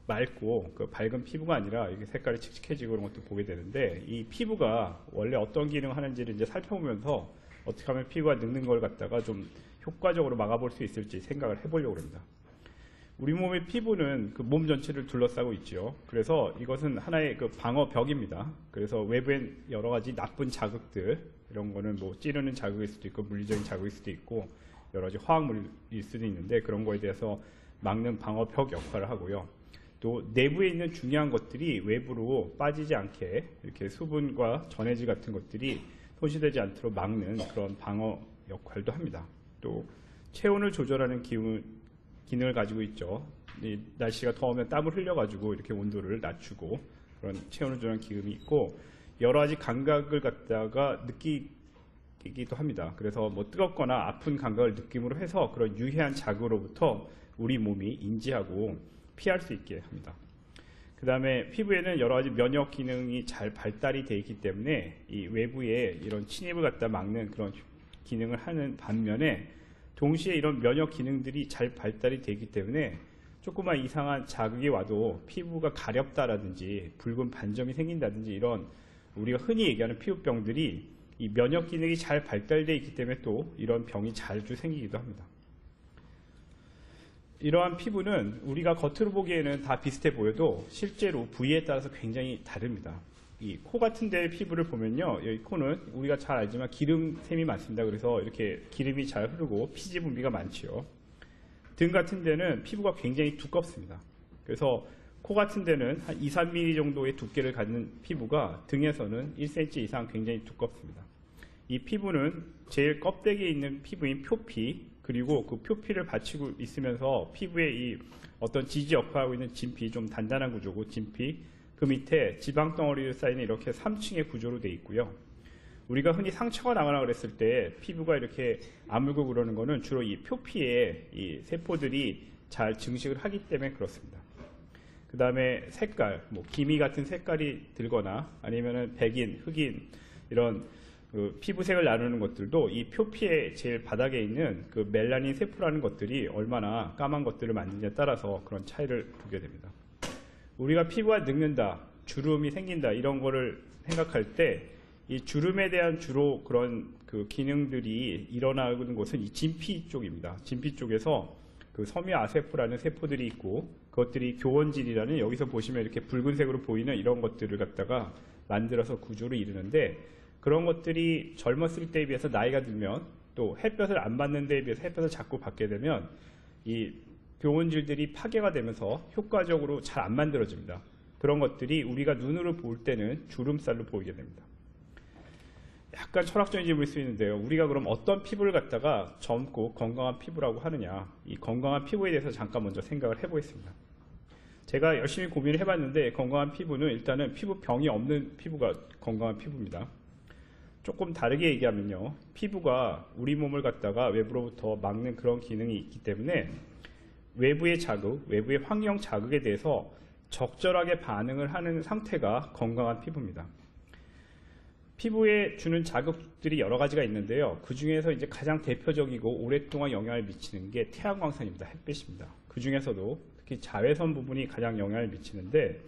맑고 그 밝은 피부가 아니라 이게 색깔이 칙칙해지고 그런 것도 보게 되는데, 이 피부가 원래 어떤 기능을 하는지를 이제 살펴보면서 어떻게 하면 피부가 늙는 걸 갖다가 좀 효과적으로 막아볼 수 있을지 생각을 해보려고 합니다. 우리 몸의 피부는 그 몸 전체를 둘러싸고 있죠. 그래서 이것은 하나의 그 방어벽입니다. 그래서 외부엔 여러 가지 나쁜 자극들, 이런 거는 뭐 찌르는 자극일 수도 있고 물리적인 자극일 수도 있고 여러 가지 화학물일 수도 있는데, 그런 거에 대해서 막는 방어벽 역할을 하고요. 또 내부에 있는 중요한 것들이 외부로 빠지지 않게 이렇게 수분과 전해질 같은 것들이 손실되지 않도록 막는 그런 방어 역할도 합니다. 또 체온을 조절하는 기능을 가지고 있죠. 이 날씨가 더우면 땀을 흘려가지고 이렇게 온도를 낮추고 그런 체온을 조절하는 기능이 있고, 여러 가지 감각을 갖다가 느끼기도 합니다. 그래서 뭐 뜨겁거나 아픈 감각을 느낌으로 해서 그런 유해한 자극으로부터 우리 몸이 인지하고 피할 수 있게 합니다. 그 다음에 피부에는 여러 가지 면역 기능이 잘 발달이 되어 있기 때문에 이 외부에 이런 침입을 갖다 막는 그런 기능을 하는 반면에, 동시에 이런 면역 기능들이 잘 발달이 되어 있기 때문에 조그만 이상한 자극이 와도 피부가 가렵다라든지 붉은 반점이 생긴다든지 이런 우리가 흔히 얘기하는 피부병들이 이 면역 기능이 잘 발달되어 있기 때문에 또 이런 병이 자주 생기기도 합니다. 이러한 피부는 우리가 겉으로 보기에는 다 비슷해 보여도 실제로 부위에 따라서 굉장히 다릅니다. 이 코 같은 데의 피부를 보면요, 여기 코는 우리가 잘 알지만 기름샘이 많습니다. 그래서 이렇게 기름이 잘 흐르고 피지 분비가 많지요. 등 같은 데는 피부가 굉장히 두껍습니다. 그래서 코 같은 데는 한 2, 3mm 정도의 두께를 갖는 피부가 등에서는 1cm 이상 굉장히 두껍습니다. 이 피부는 제일 껍데기에 있는 피부인 표피, 그리고 그 표피를 받치고 있으면서 피부에 이 어떤 지지 역할을 하고 있는 진피, 좀 단단한 구조고 진피, 그 밑에 지방 덩어리로 쌓이는 이렇게 3층의 구조로 되어 있고요. 우리가 흔히 상처가 나거나 그랬을 때 피부가 이렇게 아물고 그러는 거는 주로 이 표피에 이 세포들이 잘 증식을 하기 때문에 그렇습니다. 그 다음에 색깔, 뭐 기미 같은 색깔이 들거나 아니면은 백인, 흑인 이런 그 피부색을 나누는 것들도 이 표피의 제일 바닥에 있는 그 멜라닌 세포라는 것들이 얼마나 까만 것들을 만드냐에 따라서 그런 차이를 두게 됩니다. 우리가 피부가 늙는다, 주름이 생긴다 이런 거를 생각할 때 이 주름에 대한 주로 그런 그 기능들이 일어나는 곳은 이 진피 쪽입니다. 진피 쪽에서 그 섬유아세포라는 세포들이 있고, 그것들이 교원질이라는, 여기서 보시면 이렇게 붉은색으로 보이는 이런 것들을 갖다가 만들어서 구조를 이루는데, 그런 것들이 젊었을 때에 비해서 나이가 들면, 또 햇볕을 안 받는 데에 비해서 햇볕을 자꾸 받게 되면 이 교원질들이 파괴가 되면서 효과적으로 잘 안 만들어집니다. 그런 것들이 우리가 눈으로 볼 때는 주름살로 보이게 됩니다. 약간 철학적인 질문일 수 있는데요. 우리가 그럼 어떤 피부를 갖다가 젊고 건강한 피부라고 하느냐, 이 건강한 피부에 대해서 잠깐 먼저 생각을 해보겠습니다. 제가 열심히 고민을 해봤는데, 건강한 피부는 일단은 피부병이 없는 피부가 건강한 피부입니다. 조금 다르게 얘기하면요, 피부가 우리 몸을 갖다가 외부로부터 막는 그런 기능이 있기 때문에 외부의 자극, 외부의 환경 자극에 대해서 적절하게 반응을 하는 상태가 건강한 피부입니다. 피부에 주는 자극들이 여러 가지가 있는데요. 그 중에서 이제 가장 대표적이고 오랫동안 영향을 미치는 게 태양광선입니다. 햇빛입니다. 그 중에서도 특히 자외선 부분이 가장 영향을 미치는데,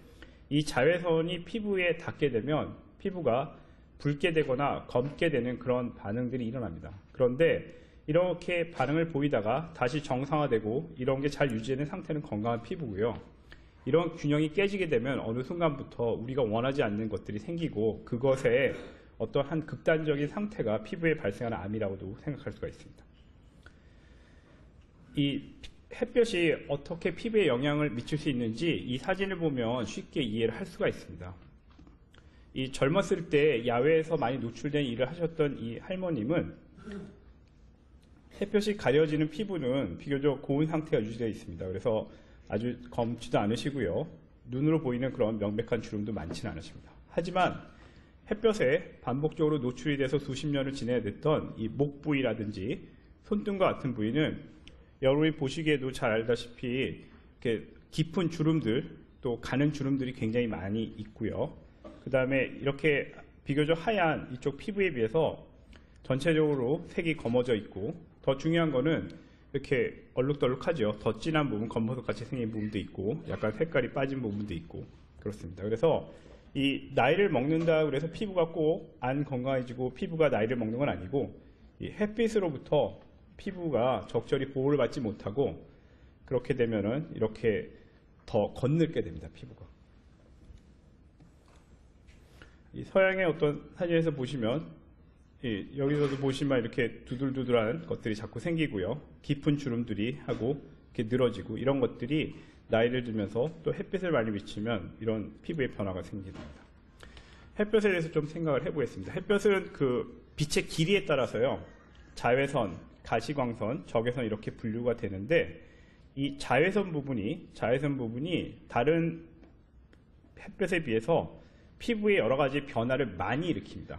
이 자외선이 피부에 닿게 되면 피부가 붉게 되거나 검게 되는 그런 반응들이 일어납니다. 그런데 이렇게 반응을 보이다가 다시 정상화되고 이런 게 잘 유지되는 상태는 건강한 피부고요. 이런 균형이 깨지게 되면 어느 순간부터 우리가 원하지 않는 것들이 생기고, 그것에 어떠한 극단적인 상태가 피부에 발생하는 암이라고도 생각할 수가 있습니다. 이 햇볕이 어떻게 피부에 영향을 미칠 수 있는지 이 사진을 보면 쉽게 이해를 할 수가 있습니다. 이 젊었을 때 야외에서 많이 노출된 일을 하셨던 이 할머님은 햇볕이 가려지는 피부는 비교적 고운 상태가 유지되어 있습니다. 그래서 아주 검지도 않으시고요. 눈으로 보이는 그런 명백한 주름도 많지는 않으십니다. 하지만 햇볕에 반복적으로 노출이 돼서 수십 년을 지내야 됐던 이 목 부위라든지 손등과 같은 부위는 여러분이 보시기에도 잘 알다시피 이렇게 깊은 주름들, 또 가는 주름들이 굉장히 많이 있고요. 그 다음에 이렇게 비교적 하얀 이쪽 피부에 비해서 전체적으로 색이 검어져 있고, 더 중요한 거는 이렇게 얼룩덜룩하죠. 더 진한 부분, 검버섯 같이 생긴 부분도 있고 약간 색깔이 빠진 부분도 있고 그렇습니다. 그래서 이 나이를 먹는다 그래서 피부가 꼭 안 건강해지고 피부가 나이를 먹는 건 아니고 이 햇빛으로부터 피부가 적절히 보호를 받지 못하고 그렇게 되면은 이렇게 더 건늙게 됩니다. 피부가. 이 서양의 어떤 사진에서 보시면 여기서도 보시면 이렇게 두들두들한 것들이 자꾸 생기고요. 깊은 주름들이 하고 이렇게 늘어지고 이런 것들이 나이를 들면서 또 햇빛을 많이 비치면 이런 피부의 변화가 생깁니다. 햇볕에 대해서 좀 생각을 해보겠습니다. 햇볕은 그 빛의 길이에 따라서요. 자외선, 가시광선, 적외선 이렇게 분류가 되는데 이 자외선 부분이 다른 햇볕에 비해서 피부에 여러 가지 변화를 많이 일으킵니다.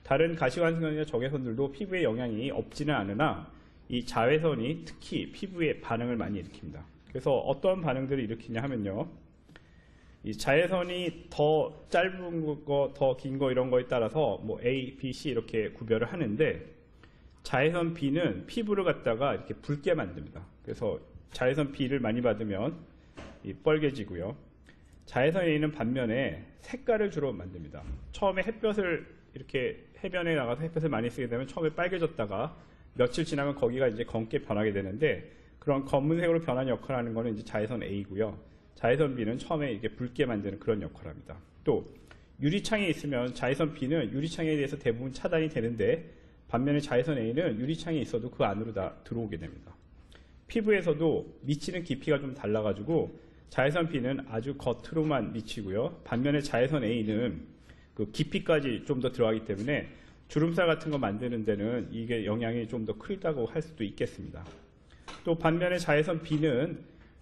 다른 가시광선이나 적외선들도 피부에 영향이 없지는 않으나 이 자외선이 특히 피부에 반응을 많이 일으킵니다. 그래서 어떤 반응들을 일으키냐 하면요. 이 자외선이 더 짧은 거, 더 긴 거 이런 거에 따라서 뭐 A, B, C 이렇게 구별을 하는데 자외선 B는 피부를 갖다가 이렇게 붉게 만듭니다. 그래서 자외선 B를 많이 받으면 뻘개지고요. 자외선 A는 반면에 색깔을 주로 만듭니다. 처음에 햇볕을 이렇게 해변에 나가서 햇볕을 많이 쓰게 되면 처음에 빨개졌다가 며칠 지나면 거기가 이제 검게 변하게 되는데 그런 검은색으로 변하는 역할을 하는 거는 이제 자외선 A고요. 자외선 B는 처음에 이렇게 붉게 만드는 그런 역할을 합니다. 또 유리창에 있으면 자외선 B는 유리창에 대해서 대부분 차단이 되는데 반면에 자외선 A는 유리창에 있어도 그 안으로 다 들어오게 됩니다. 피부에서도 미치는 깊이가 좀 달라가지고 자외선 B는 아주 겉으로만 미치고요. 반면에 자외선 A는 그 깊이까지 좀 더 들어가기 때문에 주름살 같은 거 만드는 데는 이게 영향이 좀 더 크다고 할 수도 있겠습니다. 또 반면에 자외선 B는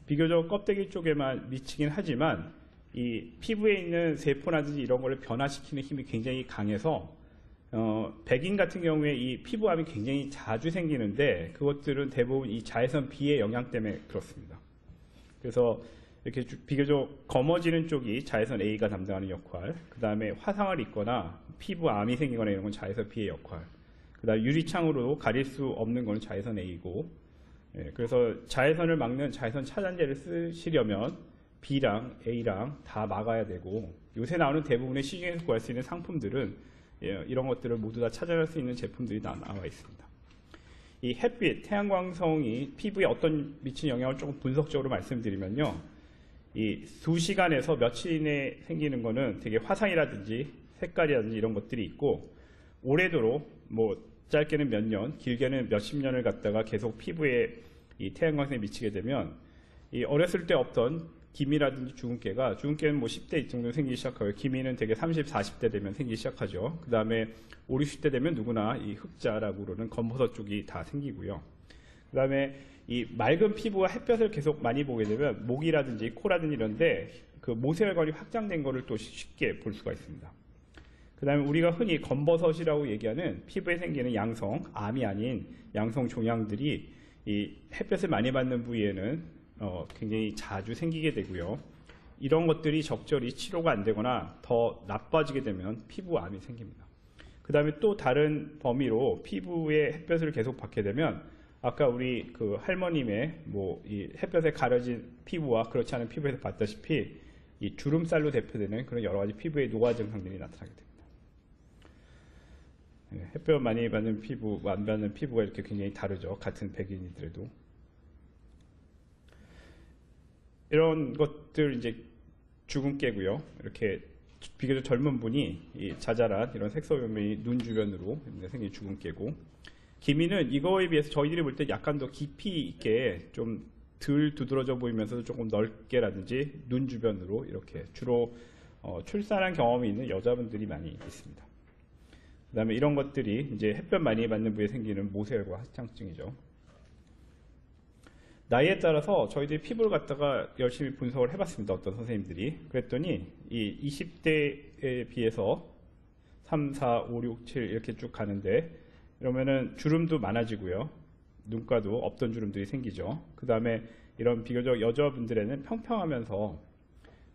비교적 껍데기 쪽에만 미치긴 하지만 이 피부에 있는 세포라든지 이런 거를 변화시키는 힘이 굉장히 강해서 백인 같은 경우에 이 피부암이 굉장히 자주 생기는데 그것들은 대부분 이 자외선 B의 영향 때문에 그렇습니다. 그래서 이렇게 비교적 검어지는 쪽이 자외선 A가 담당하는 역할, 그 다음에 화상을 입거나 피부암이 생기거나 이런 건 자외선 B의 역할, 그 다음에 유리창으로 가릴 수 없는 건 자외선 A고, 그래서 자외선을 막는 자외선 차단제를 쓰시려면 B랑 A랑 다 막아야 되고 요새 나오는 대부분의 시중에서 구할 수 있는 상품들은 이런 것들을 모두 다 차단할 수 있는 제품들이 나와 있습니다. 이 햇빛, 태양광성이 피부에 어떤 미치는 영향을 조금 분석적으로 말씀드리면요. 이 수시간에서 며칠 이내에 생기는 거는 되게 화상이라든지 색깔이라든지 이런 것들이 있고 오래도록 뭐 짧게는 몇 년, 길게는 몇십 년을 갖다가 계속 피부에 이 태양광선이 미치게 되면 이 어렸을 때 없던 기미라든지 주근깨는 뭐 10대 이 정도 생기기 시작하고요. 기미는 되게 30, 40대 되면 생기기 시작하죠. 그 다음에 5, 60대 되면 누구나 이 흑자라고 그러는 검버섯 쪽이 다 생기고요. 그 다음에 이 맑은 피부와 햇볕을 계속 많이 보게 되면 목이라든지 코라든지 이런데 그 모세혈관이 확장된 거를 또 쉽게 볼 수가 있습니다. 그 다음에 우리가 흔히 검버섯이라고 얘기하는 피부에 생기는 양성, 암이 아닌 양성 종양들이 이 햇볕을 많이 받는 부위에는 굉장히 자주 생기게 되고요. 이런 것들이 적절히 치료가 안 되거나 더 나빠지게 되면 피부암이 생깁니다. 그 다음에 또 다른 범위로 피부에 햇볕을 계속 받게 되면 아까 우리 그 할머님의 뭐 이 햇볕에 가려진 피부와 그렇지 않은 피부에서 봤다시피 이 주름살로 대표되는 그런 여러 가지 피부의 노화 증상들이 나타나게 됩니다. 햇볕 많이 받는 피부, 안 받는 피부가 이렇게 굉장히 다르죠. 같은 백인이더라도. 이런 것들 이제 주근깨고요. 이렇게 비교적 젊은 분이 이 자잘한 이런 색소염이 눈 주변으로 생긴 주근깨고, 기미는 이거에 비해서 저희들이 볼 때 약간 더 깊이 있게 좀 덜 두드러져 보이면서도 조금 넓게라든지 눈 주변으로 이렇게 주로 출산한 경험이 있는 여자분들이 많이 있습니다. 그 다음에 이런 것들이 이제 햇볕 많이 받는 부위에 생기는 모세혈관 확장증이죠. 나이에 따라서 저희들이 피부를 갖다가 열심히 분석을 해봤습니다. 어떤 선생님들이. 그랬더니 이 20대에 비해서 3, 4, 5, 6, 7 이렇게 쭉 가는데 이러면은 주름도 많아지고요. 눈가도 없던 주름들이 생기죠. 그 다음에 이런 비교적 여자분들에는 평평하면서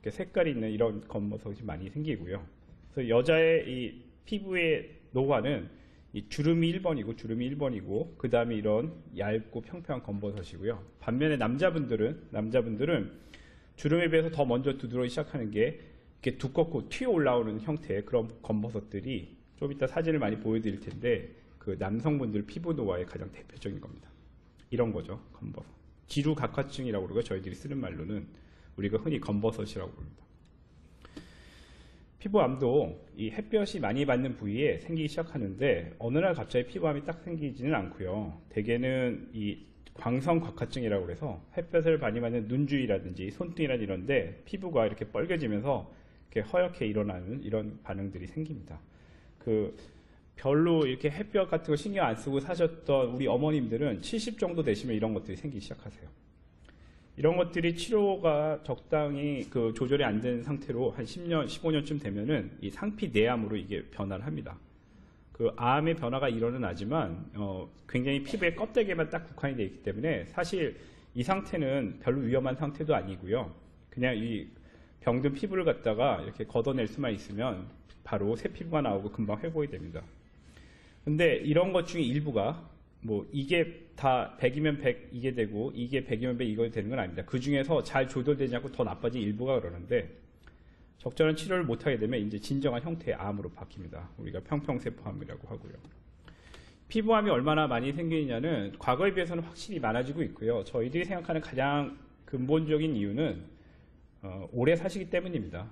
이렇게 색깔이 있는 이런 겉모습이 많이 생기고요. 그래서 여자의 이 피부의 노화는 이 주름이 1번이고 그 다음에 이런 얇고 평평한 검버섯이고요. 반면에 남자분들은 주름에 비해서 더 먼저 두드러기 시작하는 게 이렇게 두껍고 튀어 올라오는 형태의 그런 검버섯들이 좀 이따 사진을 많이 보여드릴 텐데 그 남성분들 피부 노화의 가장 대표적인 겁니다. 이런 거죠, 검버섯. 지루각화증이라고 그러고 저희들이 쓰는 말로는 우리가 흔히 검버섯이라고 부릅니다. 피부암도 이 햇볕이 많이 받는 부위에 생기기 시작하는데 어느 날 갑자기 피부암이 딱 생기지는 않고요. 대개는 이 광선곽화증이라고 해서 햇볕을 많이 받는 눈 주위라든지 손등이라든지 이런데 피부가 이렇게 빨개지면서 이렇게 허옇게 일어나는 이런 반응들이 생깁니다. 별로 이렇게 햇볕 같은 거 신경 안 쓰고 사셨던 우리 어머님들은 70 정도 되시면 이런 것들이 생기기 시작하세요. 이런 것들이 치료가 적당히 조절이 안 된 상태로 한 10년, 15년쯤 되면은 이 상피 내암으로 이게 변화를 합니다. 암의 변화가 일어나지만 굉장히 피부의 껍데기에만 딱 국한이 되어 있기 때문에 사실 이 상태는 별로 위험한 상태도 아니고요. 그냥 이 병든 피부를 갖다가 이렇게 걷어낼 수만 있으면 바로 새 피부가 나오고 금방 회복이 됩니다. 근데 이런 것 중에 일부가 이게 다 100이면 100 이게 되고 이게 100이면 100 이거 되는 건 아닙니다. 그 중에서 잘 조절되지 않고 더 나빠진 일부가 그러는데 적절한 치료를 못하게 되면 이제 진정한 형태의 암으로 바뀝니다. 우리가 평평세포암이라고 하고요. 피부암이 얼마나 많이 생기느냐는 과거에 비해서는 확실히 많아지고 있고요. 저희들이 생각하는 가장 근본적인 이유는 오래 사시기 때문입니다.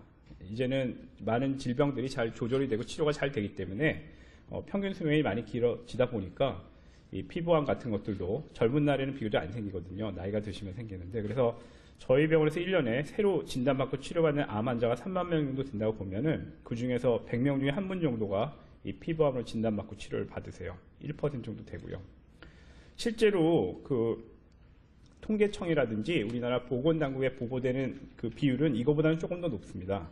이제는 많은 질병들이 잘 조절이 되고 치료가 잘 되기 때문에 평균 수명이 많이 길어지다 보니까 이 피부암 같은 것들도 젊은 날에는 비교적 안 생기거든요. 나이가 드시면 생기는데 그래서 저희 병원에서 1년에 새로 진단받고 치료받는 암 환자가 3만 명 정도 된다고 보면은 그 중에서 100명 중에 한 분 정도가 이 피부암으로 진단받고 치료를 받으세요. 1% 정도 되고요. 실제로 통계청이라든지 우리나라 보건당국에 보고되는 비율은 이거보다는 조금 더 높습니다.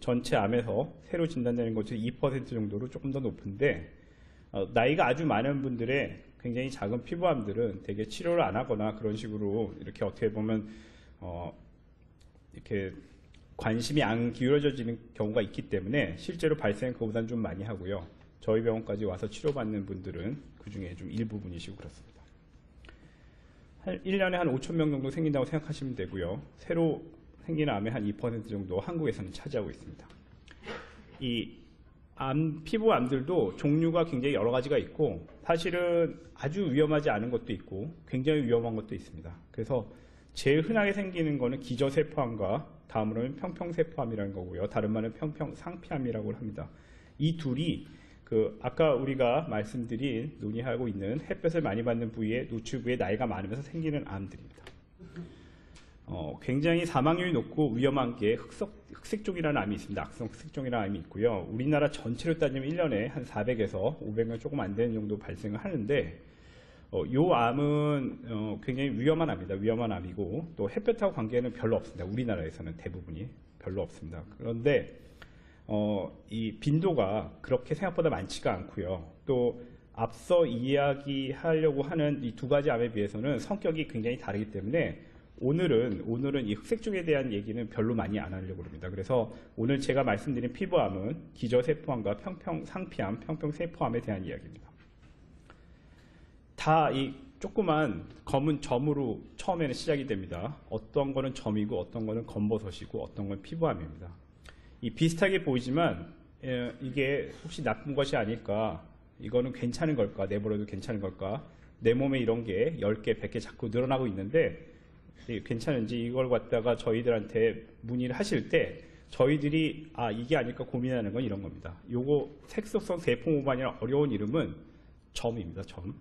전체 암에서 새로 진단되는 것 중 2% 정도로 조금 더 높은데 나이가 아주 많은 분들의 굉장히 작은 피부암들은 되게 치료를 안 하거나 그런 식으로 이렇게 어떻게 보면 이렇게 관심이 안 기울어지는 경우가 있기 때문에 실제로 발생은 그보다는 좀 많이 하고요. 저희 병원까지 와서 치료받는 분들은 그 중에 좀 일부분이시고 그렇습니다. 1년에 한 5천 명 정도 생긴다고 생각하시면 되고요. 새로 생기는 암의 한 2% 정도 한국에서는 차지하고 있습니다. 이 피부암들도 종류가 굉장히 여러 가지가 있고 사실은 아주 위험하지 않은 것도 있고 굉장히 위험한 것도 있습니다. 그래서 제일 흔하게 생기는 거는 기저세포암과 다음으로는 평평세포암이라는 거고요. 다른 말은 평평상피암이라고 합니다. 이 둘이 아까 우리가 말씀드린 논의하고 있는 햇볕을 많이 받는 부위에 노출부에 나이가 많으면서 생기는 암들입니다. 굉장히 사망률이 높고 위험한 게 흑색종이라는 암이 있습니다. 악성 흑색종이라는 암이 있고요. 우리나라 전체로 따지면 1년에 한 400에서 500명 조금 안 되는 정도 발생을 하는데 이 암은 굉장히 위험한 암입니다. 위험한 암이고 또 햇볕하고 관계는 별로 없습니다. 우리나라에서는 대부분이 별로 없습니다. 그런데 이 빈도가 그렇게 생각보다 많지가 않고요. 또 앞서 이야기하려고 하는 이 두 가지 암에 비해서는 성격이 굉장히 다르기 때문에 오늘은 이 흑색종에 대한 얘기는 별로 많이 안 하려고 합니다. 그래서 오늘 제가 말씀드린 피부암은 기저세포암과 평평상피암, 평평세포암에 대한 이야기입니다. 다 이 조그만 검은 점으로 처음에는 시작이 됩니다. 어떤 거는 점이고 어떤 거는 검버섯이고 어떤 건 피부암입니다. 이 비슷하게 보이지만 이게 혹시 나쁜 것이 아닐까, 이거는 괜찮은 걸까, 내버려도 괜찮은 걸까, 내 몸에 이런 게 10개, 100개 자꾸 늘어나고 있는데 괜찮은지 이걸 갖다가 저희들한테 문의를 하실 때 저희들이 이게 아닐까 고민하는 건 이런 겁니다. 요거 색소성 세포모반이라는 어려운 이름은 점입니다. 점.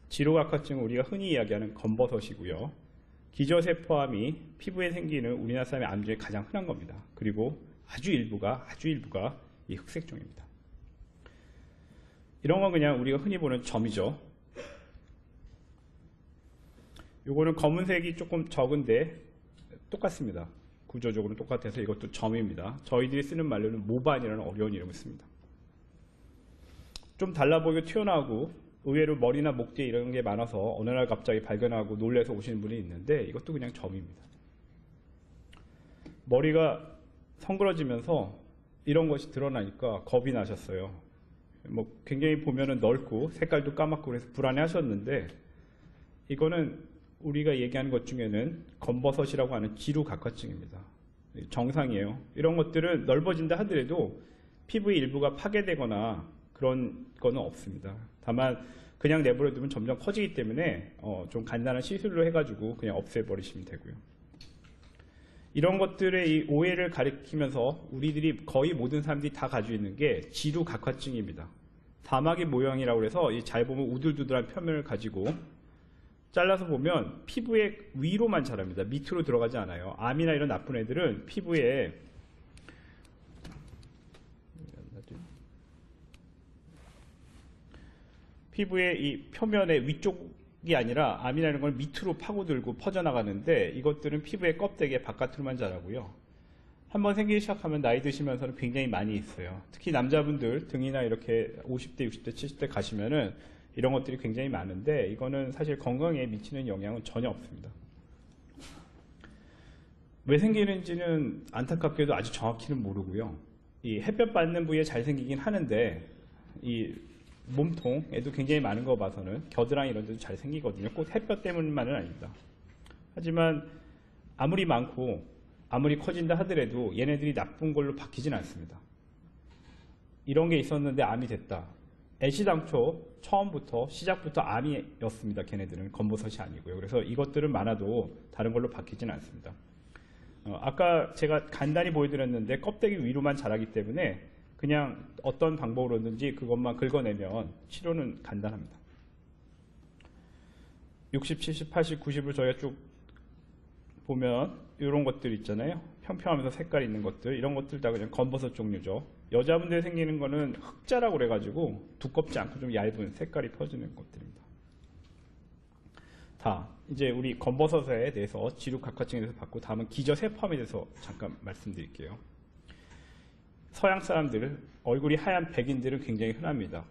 지루각화증은 우리가 흔히 이야기하는 검버섯이고요. 기저세포암이 피부에 생기는 우리나라 사람의 암 중에 가장 흔한 겁니다. 그리고 아주 일부가 이 흑색종입니다. 이런 건 그냥 우리가 흔히 보는 점이죠. 요거는 검은색이 조금 적은데 똑같습니다. 구조적으로 똑같아서 이것도 점입니다. 저희들이 쓰는 말로는 모반이라는 어려운 이름을 씁니다. 좀 달라 보이고 튀어나오고 의외로 머리나 목 뒤에 이런 게 많아서 어느 날 갑자기 발견하고 놀래서 오시는 분이 있는데 이것도 그냥 점입니다. 머리가 성그러지면서 이런 것이 드러나니까 겁이 나셨어요. 뭐 굉장히 보면은 넓고 색깔도 까맣고 그래서 불안해 하셨는데, 이거는 우리가 얘기하는 것 중에는 검버섯이라고 하는 지루각화증입니다. 정상이에요. 이런 것들은 넓어진다 하더라도 피부의 일부가 파괴되거나 그런 거는 없습니다. 다만 그냥 내버려두면 점점 커지기 때문에 좀 간단한 시술로 해가지고 그냥 없애버리시면 되고요. 이런 것들의 이 오해를 가리키면서 우리들이 거의 모든 사람들이 다 가지고 있는 게 지루각화증입니다. 사마귀 모양이라고 해서 잘 보면 우둘두둘한 표면을 가지고 잘라서 보면 피부의 위로만 자랍니다. 밑으로 들어가지 않아요. 암이나 이런 나쁜 애들은 피부에 이 표면의 위쪽이 아니라 암이나 이런 걸 밑으로 파고들고 퍼져나가는데, 이것들은 피부의 껍데기 바깥으로만 자라고요. 한번 생기기 시작하면 나이 드시면서는 굉장히 많이 있어요. 특히 남자분들 등이나 이렇게 50대, 60대, 70대 가시면은 이런 것들이 굉장히 많은데, 이거는 사실 건강에 미치는 영향은 전혀 없습니다. 왜 생기는지는 안타깝게도 아주 정확히는 모르고요. 이 햇볕 받는 부위에 잘 생기긴 하는데, 이 몸통에도 굉장히 많은 거 봐서는 겨드랑이 이런 데도 잘 생기거든요. 꼭 햇볕 때문만은 아닙니다. 하지만 아무리 많고 아무리 커진다 하더라도 얘네들이 나쁜 걸로 바뀌진 않습니다. 이런 게 있었는데 암이 됐다. 애시당초 처음부터 시작부터 암이었습니다. 걔네들은 검버섯이 아니고요. 그래서 이것들은 많아도 다른 걸로 바뀌진 않습니다. 아까 제가 간단히 보여드렸는데 껍데기 위로만 자라기 때문에 그냥 어떤 방법으로든지 그것만 긁어내면 치료는 간단합니다. 60, 70, 80, 90을 저희가 쭉 보면 이런 것들 있잖아요. 평평하면서 색깔 있는 것들, 이런 것들 다 그냥 검버섯 종류죠. 여자분들 생기는 거는 흑자라고 그래가지고 두껍지 않고 좀 얇은 색깔이 퍼지는 것들입니다. 다 이제 우리 검버섯에 대해서 지루각화증에 대해서 봤고, 다음은 기저세포암에 대해서 잠깐 말씀드릴게요. 서양 사람들 얼굴이 하얀 백인들은 굉장히 흔합니다.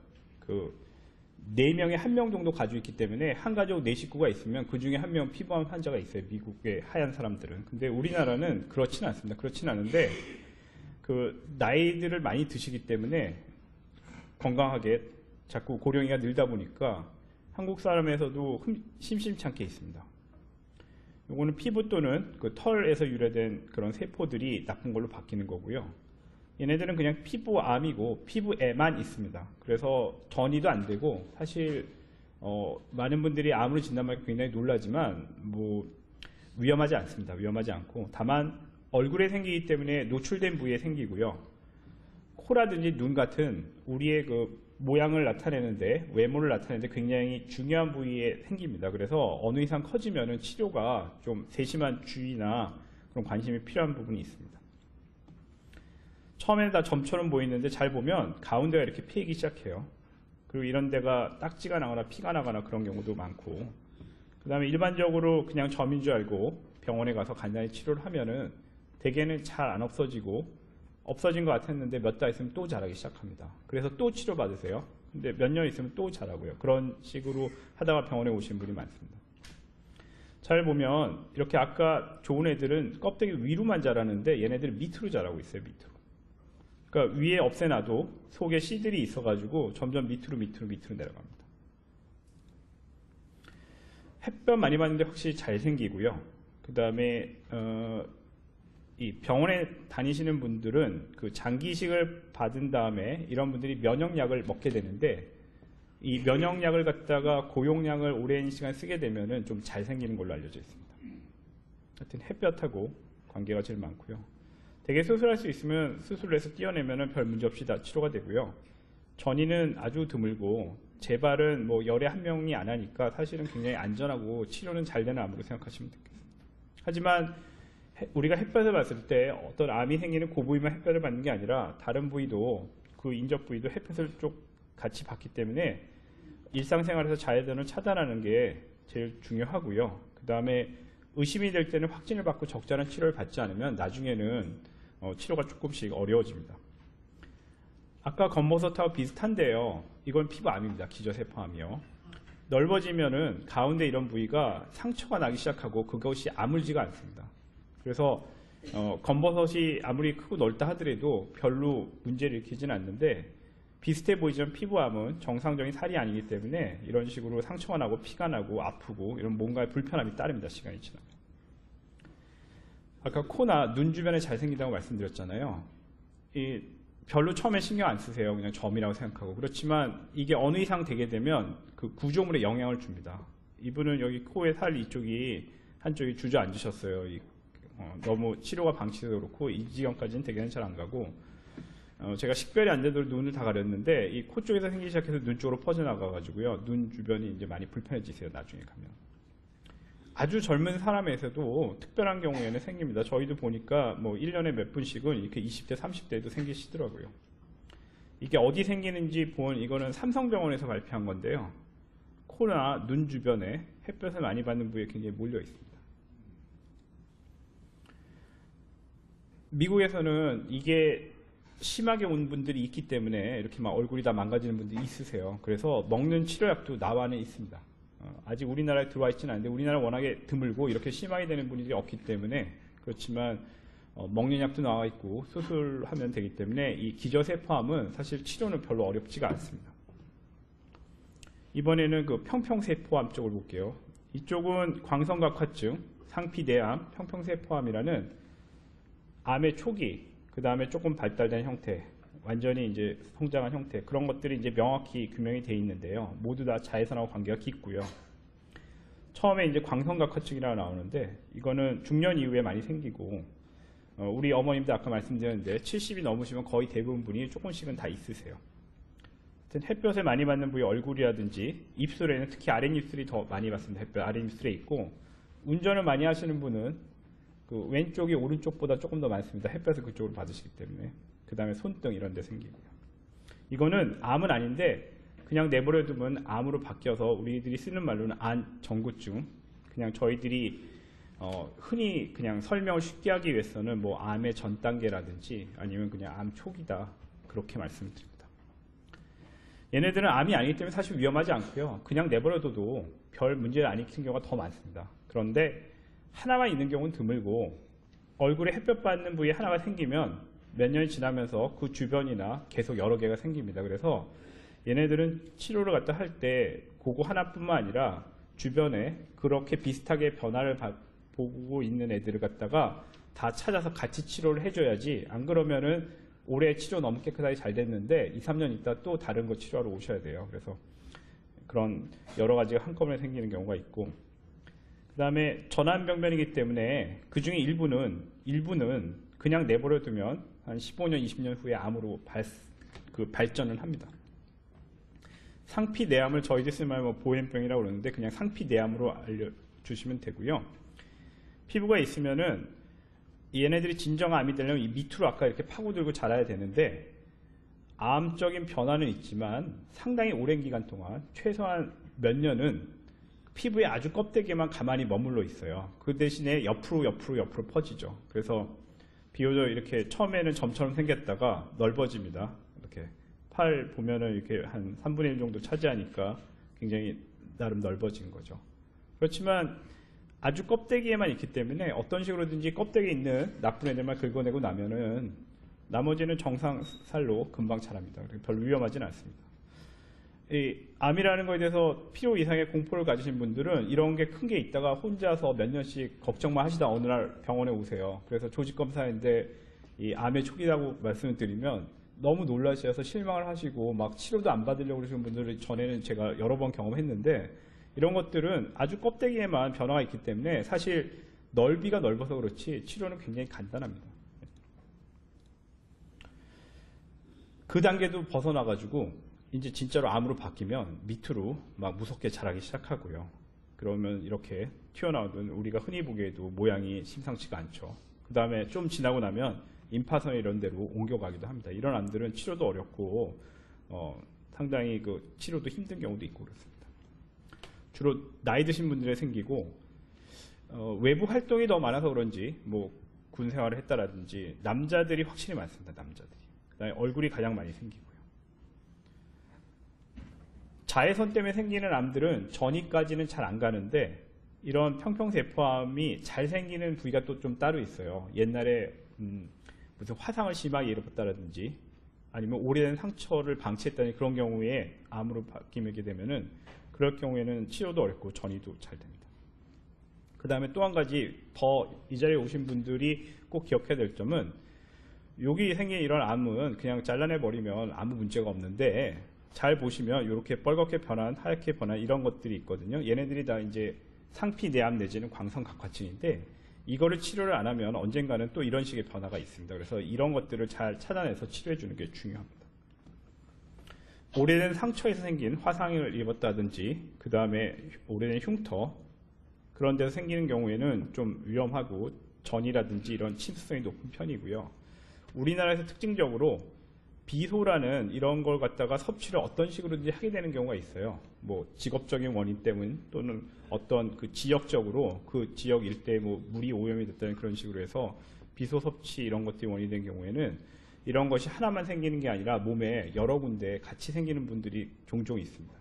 4명에 1명 정도 가지고 있기 때문에 한 가족 4식구가 있으면 그 중에 1명 피부암 환자가 있어요. 미국의 하얀 사람들은. 근데 우리나라는 그렇지는 않습니다. 그렇지는 않은데 나이들을 많이 드시기 때문에 건강하게 자꾸 고령이가 늘다 보니까 한국 사람에서도 심심찮게 있습니다. 이거는 피부 또는 털에서 유래된 그런 세포들이 나쁜 걸로 바뀌는 거고요. 얘네들은 그냥 피부암이고 피부에만 있습니다. 그래서 전이도 안 되고, 사실 많은 분들이 암으로 진단받고 굉장히 놀라지만 위험하지 않습니다. 위험하지 않고, 다만 얼굴에 생기기 때문에 노출된 부위에 생기고요. 코라든지 눈 같은 우리의 모양을 나타내는데, 외모를 나타내는데 굉장히 중요한 부위에 생깁니다. 그래서 어느 이상 커지면은 치료가 좀 세심한 주의나 그런 관심이 필요한 부분이 있습니다. 처음에는 다 점처럼 보이는데 잘 보면 가운데가 이렇게 패이기 시작해요. 그리고 이런 데가 딱지가 나거나 피가 나거나 그런 경우도 많고, 그 다음에 일반적으로 그냥 점인 줄 알고 병원에 가서 간단히 치료를 하면은 대개는 잘 안 없어지고, 없어진 것 같았는데 몇 달 있으면 또 자라기 시작합니다. 그래서 또 치료 받으세요. 근데 몇 년 있으면 또 자라고요. 그런 식으로 하다가 병원에 오신 분이 많습니다. 잘 보면 이렇게 아까 좋은 애들은 껍데기 위로만 자라는데 얘네들은 밑으로 자라고 있어요. 밑으로. 그러니까 위에 없애놔도 속에 씨들이 있어가지고 점점 밑으로 내려갑니다. 햇볕 많이 받는데 확실히 잘 생기고요. 그 다음에 이 병원에 다니시는 분들은 장기이식을 받은 다음에 이런 분들이 면역약을 먹게 되는데, 이 면역약을 갖다가 고용량을 오랜 시간 쓰게 되면은 좀 잘 생기는 걸로 알려져 있습니다. 하여튼 햇볕하고 관계가 제일 많고요. 되게 수술할 수 있으면 수술을 해서 띄어내면은 별 문제 없이 다 치료가 되고요. 전이는 아주 드물고, 재발은 열에 1명이 안 하니까 사실은 굉장히 안전하고 치료는 잘 되는 암으로 생각하시면 되겠습니다. 하지만 우리가 햇볕을 봤을 때 어떤 암이 생기는 그 부위만 햇볕을 받는 게 아니라 다른 부위도, 그 인접 부위도 햇볕을 쭉 같이 받기 때문에 일상생활에서 자외선을 차단하는 게 제일 중요하고요. 그 다음에 의심이 될 때는 확진을 받고 적절한 치료를 받지 않으면 나중에는 치료가 조금씩 어려워집니다. 아까 검버섯하고 비슷한데요. 이건 피부암입니다. 기저세포암이요. 넓어지면은 가운데 이런 부위가 상처가 나기 시작하고 그것이 아물지가 않습니다. 그래서 검버섯이 아무리 크고 넓다 하더라도 별로 문제를 일으키지는 않는데, 비슷해 보이지만 피부암은 정상적인 살이 아니기 때문에 이런 식으로 상처가 나고 피가 나고 아프고 이런 뭔가의 불편함이 따릅니다. 시간이 지나면. 아까 코나 눈 주변에 잘 생긴다고 말씀드렸잖아요. 별로 처음에 신경 안 쓰세요. 그냥 점이라고 생각하고. 그렇지만 이게 어느 이상 되게 되면 그 구조물에 영향을 줍니다. 이분은 여기 코의 살 이쪽이 한쪽이 주저앉으셨어요. 너무 치료가 방치해서 그렇고 이 지경까지는 대개는 잘 안 가고 제가 식별이 안 되도록 눈을 다 가렸는데 이 코 쪽에서 생기기 시작해서 눈 쪽으로 퍼져나가 가지고요. 눈 주변이 이제 많이 불편해지세요. 나중에 가면. 아주 젊은 사람에서도 특별한 경우에는 생깁니다. 저희도 보니까 뭐 1년에 몇 분씩은 이렇게 20대, 30대에도 생기시더라고요. 이게 어디 생기는지 본 이거는 삼성병원에서 발표한 건데요. 코나 눈 주변에 햇볕을 많이 받는 부위에 굉장히 몰려 있습니다. 미국에서는 이게 심하게 온 분들이 있기 때문에 이렇게 막 얼굴이 다 망가지는 분들이 있으세요. 그래서 먹는 치료약도 나와는 있습니다. 아직 우리나라에 들어와 있지는 않은데 우리나라 워낙에 드물고 이렇게 심하게 되는 분들이 없기 때문에 그렇지만 먹는 약도 나와 있고 수술하면 되기 때문에 이 기저세포암은 사실 치료는 별로 어렵지가 않습니다. 이번에는 그 평평세포암 쪽을 볼게요. 이쪽은 광선각화증, 상피내암, 평평세포암이라는 암의 초기, 그 다음에 조금 발달된 형태, 완전히 이제 성장한 형태, 그런 것들이 이제 명확히 규명이 되어 있는데요. 모두 다 자외선하고 관계가 깊고요. 처음에 이제 광선각화증이라고 나오는데 이거는 중년 이후에 많이 생기고 우리 어머님도 아까 말씀드렸는데 70이 넘으시면 거의 대부분 분이 조금씩은 다 있으세요. 햇볕을 많이 받는 부위 얼굴이라든지 입술에는 특히 아랫입술이 더 많이 받습니다. 햇볕 아랫입술에 있고 운전을 많이 하시는 분은 그 왼쪽이 오른쪽보다 조금 더 많습니다. 햇볕을 그쪽으로 받으시기 때문에. 그 다음에 손등 이런 데 생기고요. 이거는 암은 아닌데 그냥 내버려 두면 암으로 바뀌어서 우리들이 쓰는 말로는 안정구증, 그냥 저희들이 흔히 그냥 설명을 쉽게 하기 위해서는 뭐 암의 전 단계라든지 아니면 그냥 암 초기다 그렇게 말씀드립니다. 얘네들은 암이 아니기 때문에 사실 위험하지 않고요. 그냥 내버려둬도 별 문제를 안 일으키는 경우가 더 많습니다. 그런데 하나만 있는 경우는 드물고 얼굴에 햇볕 받는 부위에 하나가 생기면 몇 년이 지나면서 그 주변이나 계속 여러 개가 생깁니다. 그래서 얘네들은 치료를 갖다 할 때 그거 하나뿐만 아니라 주변에 그렇게 비슷하게 변화를 보고 있는 애들을 갖다가 다 찾아서 같이 치료를 해줘야지 안 그러면은 올해 치료 너무 깨끗하게 잘 됐는데 2, 3년 있다 또 다른 거 치료하러 오셔야 돼요. 그래서 그런 여러 가지가 한꺼번에 생기는 경우가 있고 그 다음에 전암병변이기 때문에 그 중에 일부는 그냥 내버려 두면 한 15년, 20년 후에 암으로 발전을 합니다. 상피내암을 저희들 쓰는 말 보행병이라고 그러는데 그냥 상피내암으로 알려주시면 되고요. 피부가 있으면은 얘네들이 진정암이 되려면 이 밑으로 아까 이렇게 파고들고 자라야 되는데 암적인 변화는 있지만 상당히 오랜 기간 동안 최소한 몇 년은 피부에 아주 껍데기에만 가만히 머물러 있어요. 그 대신에 옆으로 퍼지죠. 그래서 비교적 이렇게 처음에는 점처럼 생겼다가 넓어집니다. 이렇게 팔 보면은 이렇게 한 3분의 1 정도 차지하니까 굉장히 나름 넓어진 거죠. 그렇지만 아주 껍데기에만 있기 때문에 어떤 식으로든지 껍데기에 있는 나쁜 애들만 긁어내고 나면은 나머지는 정상 살로 금방 자랍니다. 별로 위험하진 않습니다. 이 암이라는 거에 대해서 필요 이상의 공포를 가지신 분들은 이런 게 큰 게 있다가 혼자서 몇 년씩 걱정만 하시다 어느 날 병원에 오세요. 그래서 조직검사인데 이 암의 초기라고 말씀을 드리면 너무 놀라셔서 실망을 하시고 막 치료도 안 받으려고 그러시는 분들을 전에는 제가 여러 번 경험했는데 이런 것들은 아주 껍데기에만 변화가 있기 때문에 사실 넓이가 넓어서 그렇지 치료는 굉장히 간단합니다. 그 단계도 벗어나가지고 이제 진짜로 암으로 바뀌면 밑으로 막 무섭게 자라기 시작하고요. 그러면 이렇게 튀어나오는 우리가 흔히 보기에도 모양이 심상치가 않죠. 그 다음에 좀 지나고 나면 임파선 이런 데로 옮겨가기도 합니다. 이런 암들은 치료도 어렵고 상당히 그 치료도 힘든 경우도 있고 그렇습니다. 주로 나이 드신 분들에 생기고 외부 활동이 더 많아서 그런지 뭐 군 생활을 했다라든지 남자들이 확실히 많습니다. 남자들이. 그다음에 얼굴이 가장 많이 생기고요. 자외선 때문에 생기는 암들은 전이까지는 잘 안 가는데 이런 평평세포암이 잘 생기는 부위가 또 좀 따로 있어요. 옛날에 무슨 화상을 심하게 입었다라든지 아니면 오래된 상처를 방치했다는 그런 경우에 암으로 바뀌게 되면은 그럴 경우에는 치료도 어렵고 전이도 잘 됩니다. 그 다음에 또 한 가지 더 이 자리에 오신 분들이 꼭 기억해야 될 점은 여기 생긴 이런 암은 그냥 잘라내버리면 아무 문제가 없는데 잘 보시면 이렇게 빨갛게 변한 하얗게 변한 이런 것들이 있거든요. 얘네들이 다 이제 상피내암 내지는 광선각화증인데 이거를 치료를 안 하면 언젠가는 또 이런 식의 변화가 있습니다. 그래서 이런 것들을 잘 찾아내서 치료해 주는 게 중요합니다. 오래된 상처에서 생긴 화상을 입었다든지 그 다음에 오래된 흉터 그런 데서 생기는 경우에는 좀 위험하고 전이라든지 이런 침투성이 높은 편이고요. 우리나라에서 특징적으로 비소라는 이런 걸 갖다가 섭취를 어떤 식으로든지 하게 되는 경우가 있어요. 뭐 직업적인 원인 때문 또는 어떤 그 지역적으로 그 지역 일대에 뭐 물이 오염이 됐다는 그런 식으로 해서 비소 섭취 이런 것들이 원인이 된 경우에는 이런 것이 하나만 생기는 게 아니라 몸에 여러 군데 같이 생기는 분들이 종종 있습니다.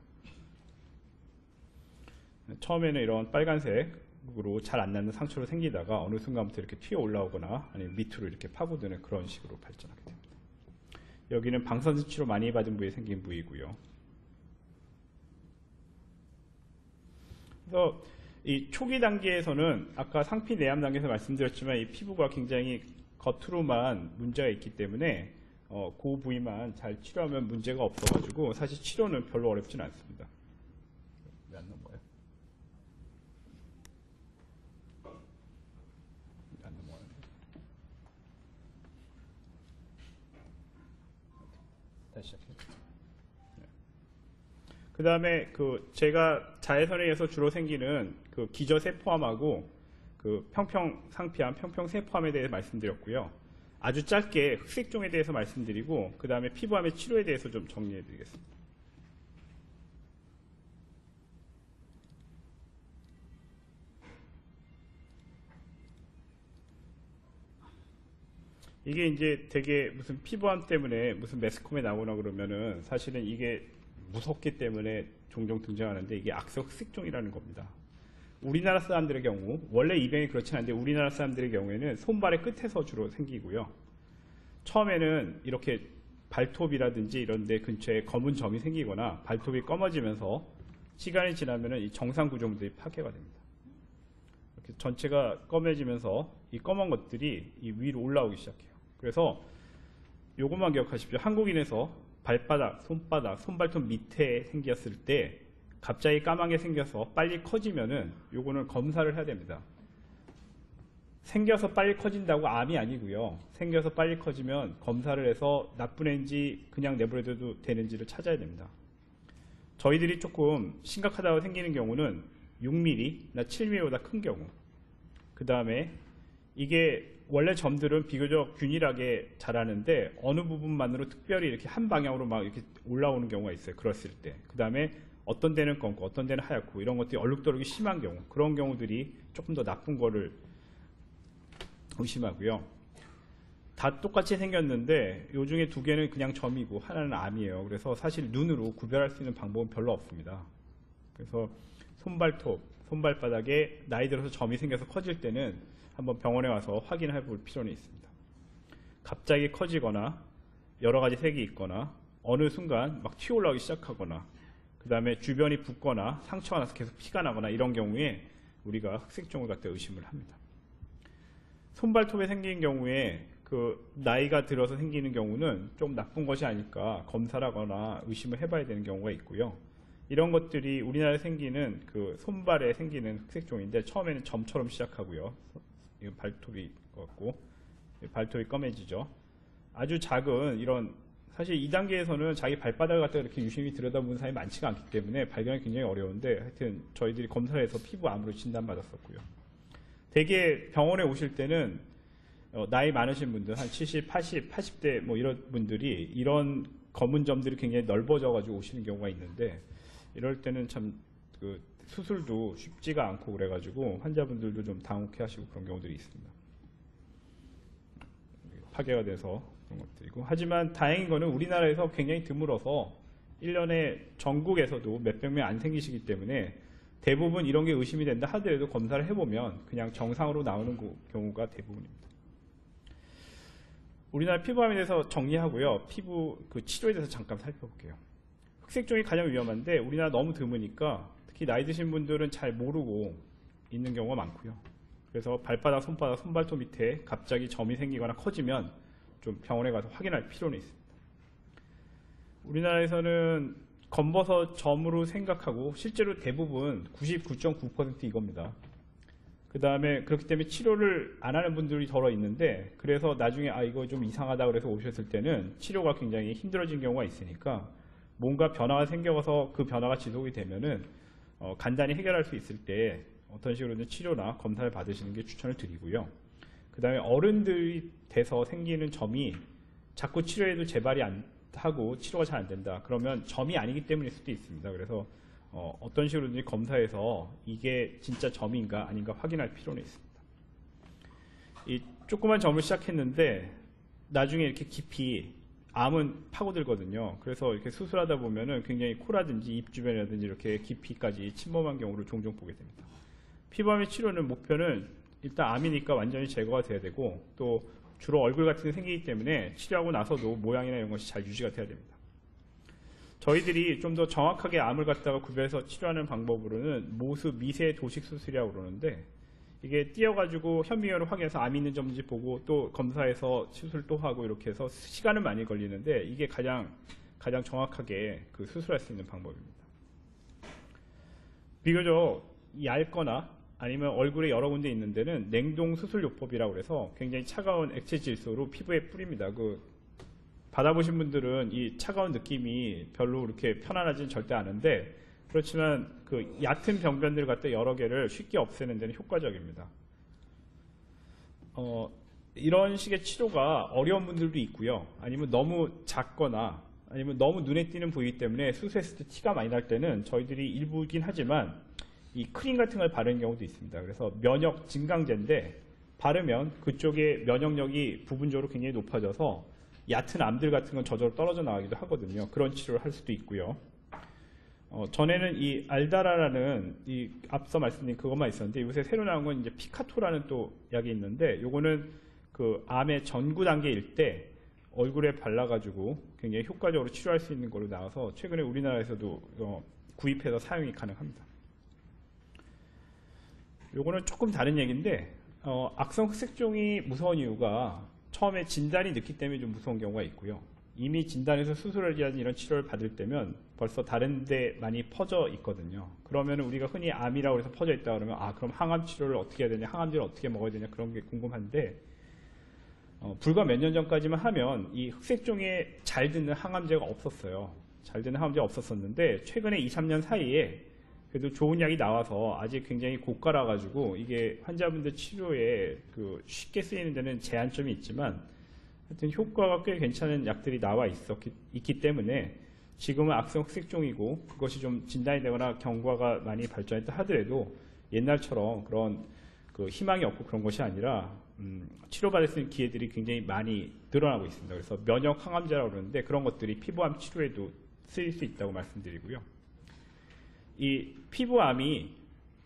처음에는 이런 빨간색으로 잘 안 낫는 상처로 생기다가 어느 순간부터 이렇게 튀어 올라오거나 아니면 밑으로 이렇게 파고드는 그런 식으로 발전하게 됩니다. 여기는 방사선 치료 많이 받은 부위에 생긴 부위고요. 그래서 이 초기 단계에서는 아까 상피 내암 단계에서 말씀드렸지만 이 피부가 굉장히 겉으로만 문제가 있기 때문에 그 부위만 잘 치료하면 문제가 없어가지고 사실 치료는 별로 어렵지는 않습니다. 왜 안 넘어요? 안 넘어가요. 다시 시작해요. 그 다음에 제가 자외선에 의해서 주로 생기는 그 기저세포암하고 그 평평상피암, 평평세포암에 대해 말씀드렸고요. 아주 짧게 흑색종에 대해서 말씀드리고 그 다음에 피부암의 치료에 대해서 좀 정리해 드리겠습니다. 이게 이제 되게 무슨 피부암 때문에 무슨 매스컴에 나오나 그러면은 사실은 이게 무섭기 때문에 종종 등장하는데 이게 악성 흑색종이라는 겁니다. 우리나라 사람들의 경우 원래 이 병이 그렇지 않은데 우리나라 사람들의 경우에는 손발의 끝에서 주로 생기고요. 처음에는 이렇게 발톱이라든지 이런 데 근처에 검은 점이 생기거나 발톱이 검어지면서 시간이 지나면은 이 정상 구조물들이 파괴가 됩니다. 이렇게 전체가 검해지면서 이 검은 것들이 이 위로 올라오기 시작해요. 그래서 요것만 기억하십시오. 한국인에서 발바닥, 손바닥, 손발톱 밑에 생겼을 때 갑자기 까맣게 생겨서 빨리 커지면은 요거는 검사를 해야 됩니다. 생겨서 빨리 커진다고 암이 아니고요. 생겨서 빨리 커지면 검사를 해서 나쁜 애인지 그냥 내버려둬도 되는지를 찾아야 됩니다. 저희들이 조금 심각하다고 생기는 경우는 6mm나 7mm보다 큰 경우. 그 다음에 이게 원래 점들은 비교적 균일하게 자라는데 어느 부분만으로 특별히 이렇게 한 방향으로 막 이렇게 올라오는 경우가 있어요. 그랬을 때. 그 다음에 어떤 데는 검고 어떤 데는 하얗고 이런 것들이 얼룩덜룩이 심한 경우, 그런 경우들이 조금 더 나쁜 거를 의심하고요. 다 똑같이 생겼는데 요 중에 두 개는 그냥 점이고 하나는 암이에요. 그래서 사실 눈으로 구별할 수 있는 방법은 별로 없습니다. 그래서 손발톱, 손발바닥에 나이 들어서 점이 생겨서 커질 때는 한번 병원에 와서 확인해 볼 필요는 있습니다. 갑자기 커지거나 여러 가지 색이 있거나 어느 순간 막 튀어 올라오기 시작하거나 그 다음에 주변이 붓거나 상처가 나서 계속 피가 나거나 이런 경우에 우리가 흑색종을 갖다 의심을 합니다. 손발톱에 생긴 경우에 그 나이가 들어서 생기는 경우는 좀 나쁜 것이 아닐까 검사를 하거나 의심을 해봐야 되는 경우가 있고요. 이런 것들이 우리나라에 생기는 그 손발에 생기는 흑색종인데 처음에는 점처럼 시작하고요. 이건 발톱이 같고 발톱이 검해지죠. 아주 작은 이런 사실 2단계에서는 자기 발바닥을 갖다 이렇게 유심히 들여다보는 사람이 많지가 않기 때문에 발견이 굉장히 어려운데 하여튼 저희들이 검사를 해서 피부암으로 진단받았었고요. 대개 병원에 오실 때는 나이 많으신 분들 한 70, 80, 80대 뭐 이런 분들이 이런 검은 점들이 굉장히 넓어져 가지고 오시는 경우가 있는데 이럴 때는 참 그 수술도 쉽지가 않고 그래가지고 환자분들도 좀 당혹해 하시고 그런 경우들이 있습니다. 파괴가 돼서 그런 것들이고 하지만 다행인 거는 우리나라에서 굉장히 드물어서 1년에 전국에서도 몇백 명 안 생기시기 때문에 대부분 이런 게 의심이 된다 하더라도 검사를 해보면 그냥 정상으로 나오는 경우가 대부분입니다. 우리나라 피부암에 대해서 정리하고요. 피부 그 치료에 대해서 잠깐 살펴볼게요. 흑색종이 가장 위험한데 우리나라 너무 드무니까 특히 나이 드신 분들은 잘 모르고 있는 경우가 많고요. 그래서 발바닥, 손바닥, 손발톱 밑에 갑자기 점이 생기거나 커지면 좀 병원에 가서 확인할 필요는 있습니다. 우리나라에서는 검버섯 점으로 생각하고 실제로 대부분 99.9% 이겁니다. 그 다음에 그렇기 때문에 치료를 안 하는 분들이 덜어 있는데, 그래서 나중에 이거 좀 이상하다 그래서 오셨을 때는 치료가 굉장히 힘들어진 경우가 있으니까 뭔가 변화가 생겨서 그 변화가 지속이 되면은 간단히 해결할 수 있을 때 어떤 식으로든 치료나 검사를 받으시는 게 추천을 드리고요. 그 다음에 어른들이 돼서 생기는 점이 자꾸 치료해도 재발이 안 하고 치료가 잘 안 된다. 그러면 점이 아니기 때문일 수도 있습니다. 그래서 어떤 식으로든지 검사해서 이게 진짜 점인가 아닌가 확인할 필요는 있습니다. 이 조그만 점을 시작했는데 나중에 이렇게 깊이 암은 파고들거든요. 그래서 이렇게 수술하다 보면은 굉장히 코라든지 입 주변이라든지 이렇게 깊이까지 침범한 경우를 종종 보게 됩니다. 피부암의 치료는 목표는 일단 암이니까 완전히 제거가 돼야 되고, 또 주로 얼굴 같은 게 생기기 때문에 치료하고 나서도 모양이나 이런 것이 잘 유지가 돼야 됩니다. 저희들이 좀 더 정확하게 암을 갖다가 구별해서 치료하는 방법으로는 모수 미세 도식 수술이라고 그러는데, 이게 띄어가지고 현미경으로 확인해서 암이 있는 점인지 보고 또 검사해서 수술 또 하고 이렇게 해서 시간은 많이 걸리는데 이게 가장 정확하게 그 수술할 수 있는 방법입니다. 비교적 얇거나 아니면 얼굴에 여러 군데 있는 데는 냉동 수술요법이라고 해서 굉장히 차가운 액체 질소로 피부에 뿌립니다. 받아보신 분들은 이 차가운 느낌이 별로 그렇게 편안하지는 절대 않은데, 그렇지만 그 얕은 병변들 갖다 여러 개를 쉽게 없애는 데는 효과적입니다. 이런 식의 치료가 어려운 분들도 있고요. 아니면 너무 작거나 아니면 너무 눈에 띄는 부위 때문에 수술했을 때 티가 많이 날 때는 저희들이 일부긴 하지만 이 크림 같은 걸 바르는 경우도 있습니다. 그래서 면역 증강제인데 바르면 그쪽의 면역력이 부분적으로 굉장히 높아져서 얕은 암들 같은 건 저절로 떨어져 나가기도 하거든요. 그런 치료를 할 수도 있고요. 전에는 이 알다라라는 이 앞서 말씀드린 그것만 있었는데, 요새 새로 나온 건 이제 피카토라는 또 약이 있는데, 요거는 그 암의 전구 단계일 때 얼굴에 발라가지고 굉장히 효과적으로 치료할 수 있는 걸로 나와서 최근에 우리나라에서도 구입해서 사용이 가능합니다. 요거는 조금 다른 얘기인데, 악성 흑색종이 무서운 이유가 처음에 진단이 늦기 때문에 좀 무서운 경우가 있고요. 이미 진단해서 수술이라든지 이런 치료를 받을 때면 벌써 다른 데 많이 퍼져 있거든요. 그러면 우리가 흔히 암이라고 해서 퍼져 있다 그러면 그럼 항암 치료를 어떻게 해야 되냐, 항암제를 어떻게 먹어야 되냐, 그런 게 궁금한데, 불과 몇 년 전까지만 하면 이 흑색종에 잘 듣는 항암제가 없었어요. 잘 듣는 항암제가 없었었는데 최근에 2, 3년 사이에 그래도 좋은 약이 나와서 아직 굉장히 고가라 가지고 이게 환자분들 치료에 쉽게 쓰이는 데는 제한점이 있지만 하여튼 효과가 꽤 괜찮은 약들이 나와 있기 때문에 지금은 악성 흑색종이고, 그것이 좀 진단이 되거나 경과가 많이 발전했다 하더라도 옛날처럼 그런 희망이 없고 그런 것이 아니라 치료받을 수 있는 기회들이 굉장히 많이 늘어나고 있습니다. 그래서 면역 항암제라고 그러는데 그런 것들이 피부암 치료에도 쓰일 수 있다고 말씀드리고요. 이 피부암이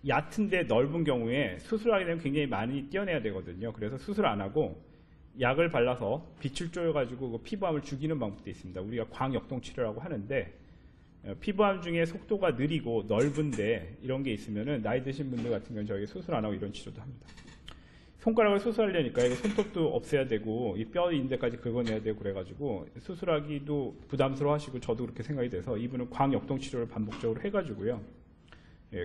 얕은데 넓은 경우에 수술하게 되면 굉장히 많이 떼어내야 되거든요. 그래서 수술 안 하고 약을 발라서 빛을 쪼여가지고 그 피부암을 죽이는 방법도 있습니다. 우리가 광역동 치료라고 하는데, 피부암 중에 속도가 느리고 넓은데 이런 게 있으면은 나이 드신 분들 같은 경우는 저희 수술 안 하고 이런 치료도 합니다. 손가락을 수술하려니까 이거 손톱도 없애야 되고 이 뼈 인대까지 긁어내야 되고 그래가지고 수술하기도 부담스러워 하시고, 저도 그렇게 생각이 돼서 이분은 광역동 치료를 반복적으로 해가지고요.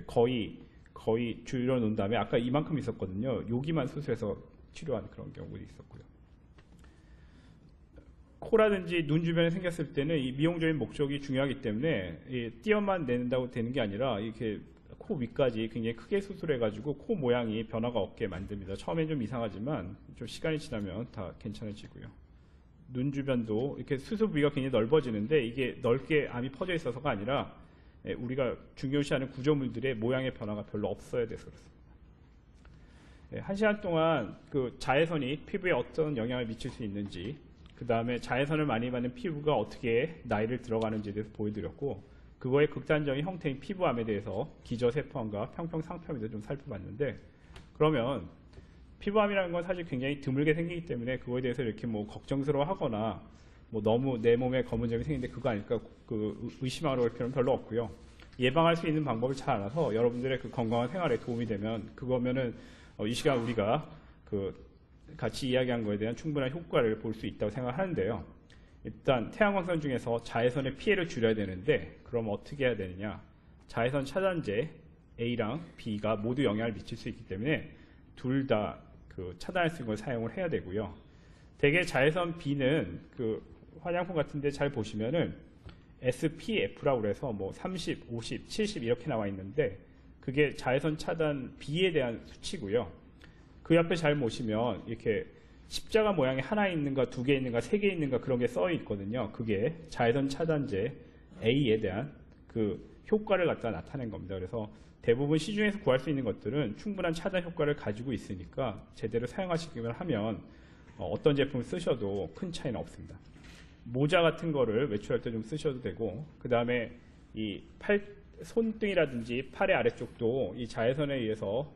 거의 줄여놓은 다음에 아까 이만큼 있었거든요. 여기만 수술해서 치료한 그런 경우도 있었고요. 코라든지 눈 주변에 생겼을 때는 이 미용적인 목적이 중요하기 때문에 띄어만 내는다고 되는 게 아니라 이렇게 코 위까지 굉장히 크게 수술해가지고 코 모양이 변화가 없게 만듭니다. 처음엔 좀 이상하지만 좀 시간이 지나면 다 괜찮아지고요. 눈 주변도 이렇게 수술 부위가 굉장히 넓어지는데 이게 넓게 암이 퍼져 있어서가 아니라 우리가 중요시하는 구조물들의 모양의 변화가 별로 없어야 돼서 그렇습니다. 1시간 동안 그 자외선이 피부에 어떤 영향을 미칠 수 있는지, 그 다음에 자외선을 많이 받는 피부가 어떻게 나이를 들어가는지에 대해서 보여드렸고, 그거의 극단적인 형태인 피부암에 대해서 기저세포암과 평평상표암에 대해서 좀 살펴봤는데, 그러면 피부암이라는 건 사실 굉장히 드물게 생기기 때문에 그거에 대해서 이렇게 뭐 걱정스러워하거나 뭐 너무 내 몸에 검은 점이 생기는데 그거 아닐까 의심하러 갈 필요는 별로 없고요. 예방할 수 있는 방법을 잘 알아서 여러분들의 그 건강한 생활에 도움이 되면 그거면은 이 시간 우리가 같이 이야기한 거에 대한 충분한 효과를 볼 수 있다고 생각하는데요. 일단 태양광선 중에서 자외선의 피해를 줄여야 되는데 그럼 어떻게 해야 되느냐? 자외선 차단제 A랑 B가 모두 영향을 미칠 수 있기 때문에 둘 다 차단할 수 있는 걸 사용을 해야 되고요. 대개 자외선 B는 화장품 같은데 잘 보시면은 SPF라고 그래서 뭐 30, 50, 70 이렇게 나와 있는데 그게 자외선 차단 B에 대한 수치고요. 그 옆에 잘 보시면 이렇게 십자가 모양이 하나 있는가, 두 개 있는가, 세 개 있는가 그런 게 써 있거든요. 그게 자외선 차단제 A에 대한 효과를 갖다 나타낸 겁니다. 그래서 대부분 시중에서 구할 수 있는 것들은 충분한 차단 효과를 가지고 있으니까 제대로 사용하시기만 하면 어떤 제품을 쓰셔도 큰 차이는 없습니다. 모자 같은 거를 외출할 때 좀 쓰셔도 되고, 그 다음에 이 손등이라든지 팔의 아래쪽도 이 자외선에 의해서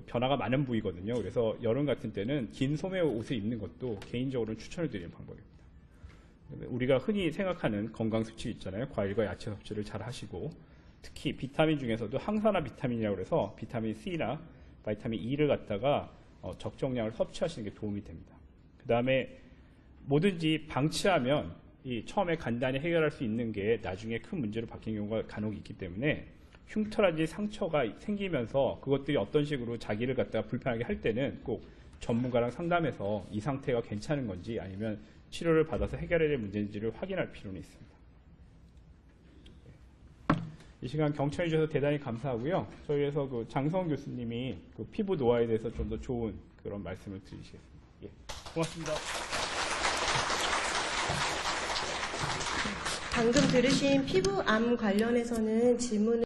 변화가 많은 부위거든요. 그래서 여름 같은 때는 긴 소매 옷을 입는 것도 개인적으로는 추천을 드리는 방법입니다. 우리가 흔히 생각하는 건강 수치 있잖아요. 과일과 야채 섭취를 잘 하시고, 특히 비타민 중에서도 항산화 비타민이라고 해서 비타민 C나 비타민 E를 갖다가 적정량을 섭취하시는 게 도움이 됩니다. 그 다음에 뭐든지 방치하면 처음에 간단히 해결할 수 있는 게 나중에 큰 문제로 바뀌는 경우가 간혹 있기 때문에 흉터라든지 상처가 생기면서 그것들이 어떤 식으로 자기를 갖다가 불편하게 할 때는 꼭 전문가랑 상담해서 이 상태가 괜찮은 건지 아니면 치료를 받아서 해결해야 될 문제인지를 확인할 필요는 있습니다. 이 시간 경청해 주셔서 대단히 감사하고요. 저희에서 장성 교수님이 피부 노화에 대해서 좀 더 좋은 그런 말씀을 드리시겠습니다. 예, 고맙습니다. 방금 들으신 피부암 관련해서는 질문을